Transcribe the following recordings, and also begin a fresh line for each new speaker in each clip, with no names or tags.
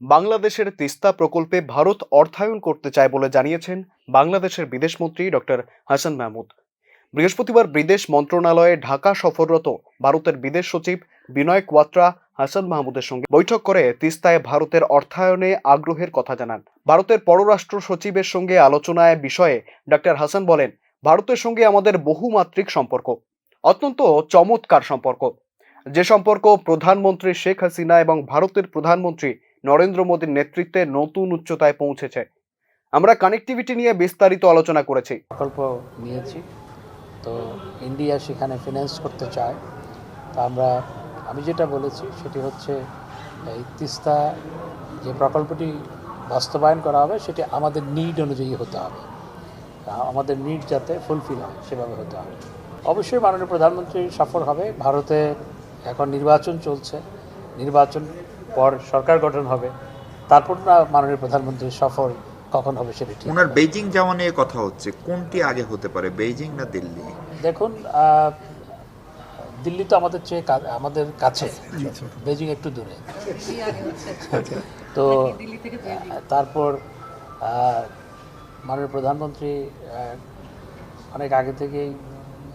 বাংলাদেশের তিস্তা প্রকল্পে ভারত অর্থায়ন করতে চায় বলে জানিয়েছেন বাংলাদেশের বিদেশমন্ত্রী ডক্টর হাসান মাহমুদ। বৃহস্পতিবার বিদেশ মন্ত্রণালয়ে ঢাকা সফররত ভারতের বিদেশ সচিব বিনয় কোয়াত্রা হাসান মাহমুদের সঙ্গে বৈঠক করে তিস্তায় ভারতের অর্থায়নে আগ্রহের কথা জানান। ভারতের পররাষ্ট্র সচিবের সঙ্গে আলোচনায় বিষয়ে ডক্টর হাসান বলেন, ভারতের সঙ্গে আমাদের বহুমাত্রিক সম্পর্ক, অত্যন্ত চমৎকার সম্পর্ক, যে সম্পর্ক প্রধানমন্ত্রী শেখ হাসিনা এবং ভারতের প্রধানমন্ত্রী নরেন্দ্র মোদীর নেতৃত্বে নতুন উচ্চতায় পৌঁছেছে। আমরা কানেক্টিভিটি নিয়ে বিস্তারিত আলোচনা করেছি।
প্রকল্প নিয়েছি, তো ইন্ডিয়া সেখানে ফিন্যান্স করতে চায়। তা আমি যেটা বলেছি সেটি হচ্ছে এই তিস্তা যে প্রকল্পটি বাস্তবায়ন করা হবে সেটি আমাদের নিড অনুযায়ী হতে হবে, আমাদের নিড যাতে ফুলফিল হয় সেভাবে হতে হবে। অবশ্যই মাননীয় প্রধানমন্ত্রী সফর হবে। ভারতে এখন নির্বাচন চলছে, নির্বাচন পর সরকার গঠন হবে, তারপর না মাননীয় প্রধানমন্ত্রীর সফর কখন হবে সেটা ঠিক।
ওনার বেইজিং যাওয়া নিয়ে কথা হচ্ছে, কোনটি আগে হতে পারে, বেইজিং না দিল্লি?
দেখুন, দিল্লি তো আমাদের চেয়ে আমাদের কাছে, বেইজিং একটু দূরে। তো তারপর মাননীয় প্রধানমন্ত্রী অনেক আগে থেকেই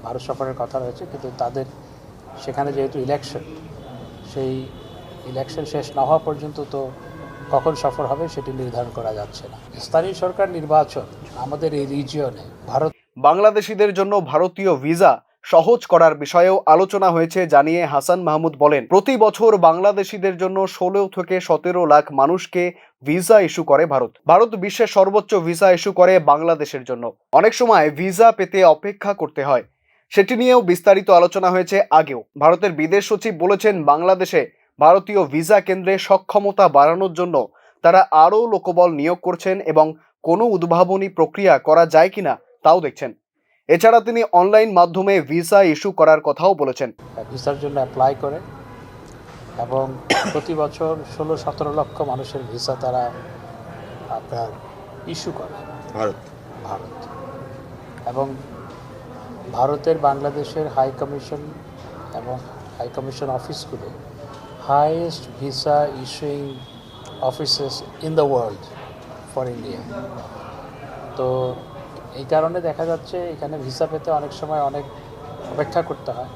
ভারত সফরের কথা রয়েছে, কিন্তু তাদের সেখানে যেহেতু ইলেকশন, সেই ইলেকশন শেষ না হওয়া পর্যন্ত তো কখন সফর হবে সেটি নির্ধারণ করা যাচ্ছে না। স্থানীয় সরকার নির্বাচন আমাদের এই রিজিয়নে ভারত
বাংলাদেশিদের জন্য ভারতীয় ভিসা সহজ করার বিষয়েও আলোচনা হয়েছে জানিয়ে হাসান মাহমুদ বলেন, প্রতি বছর বাংলাদেশিদের জন্য 16 থেকে 17 লাখ মানুষকে ভিসা ইস্যু করে ভারত। ভারত বিশ্বের সর্বোচ্চ ভিসা ইস্যু করে বাংলাদেশের জন্য। অনেক সময় ভিসা পেতে অপেক্ষা করতে হয়, সেটি নিয়েও বিস্তারিত আলোচনা হয়েছে আগেও। ভারতের বিদেশ সচিব বলেছেন, বাংলাদেশে ভারতীয় ভিসা কেন্দ্রে সক্ষমতা বাড়ানোর জন্য তারা আরও লোকবল নিয়োগ করছেন এবং কোনো উদ্ভাবনী প্রক্রিয়া করা যায় কিনা তাও দেখছেন। এছাড়া তিনি অনলাইন মাধ্যমে ভিসা ইস্যু করার কথাও বলেছেন।
ভিসার জন্য অ্যাপ্লাই করে এবং প্রতি বছর 16-17 লক্ষ মানুষের ভিসা তারা আপনার ইস্যু করে ভারত। এবং ভারতের বাংলাদেশের হাই কমিশন এবং হাই কমিশন অফিসগুলো highest visa issuing offices in the world for India. তো এই কারণে দেখা যাচ্ছে এখানে ভিসা পেতে অনেক সময় অনেক অপেক্ষা করতে হয়।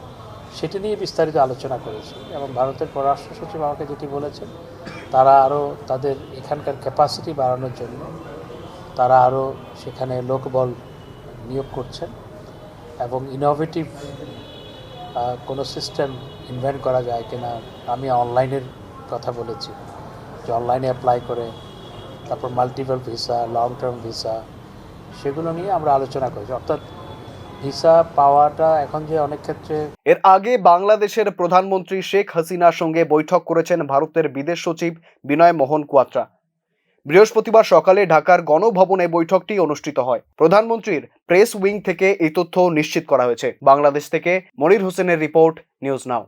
সেটি নিয়ে বিস্তারিত আলোচনা করেছি এবং ভারতের পররাষ্ট্র সচিব আমাকে যেটি বলেছেন, তারা আরও তাদের এখানকার ক্যাপাসিটি বাড়ানোর জন্য তারা আরও সেখানে লোকবল নিয়োগ করছেন এবং ইনোভেটিভ কোনো সিস্টেম ইনভেন্ট করা যায় কিনা। আমি অনলাইনের কথা বলেছি যে অনলাইনে অ্যাপ্লাই করে তারপর multiple visa, long term visa, সেগুলো নিয়ে আমরা আলোচনা করেছি। অর্থাৎ ভিসা পাওয়াটা এখন যে অনেক ক্ষেত্রে।
এর আগে বাংলাদেশের প্রধানমন্ত্রী শেখ হাসিনার সঙ্গে বৈঠক করেছেন ভারতের বিদেশ সচিব বিনয় মোহন কোয়াত্রা। বৃহস্পতিবার সকালে ঢাকার গণভবনে বৈঠকটি অনুষ্ঠিত হয়। প্রধানমন্ত্রীর প্রেস উইং থেকে এই তথ্য নিশ্চিত করা হয়েছে। বাংলাদেশ থেকে মনির হোসেনের রিপোর্ট, নিউজ নাও।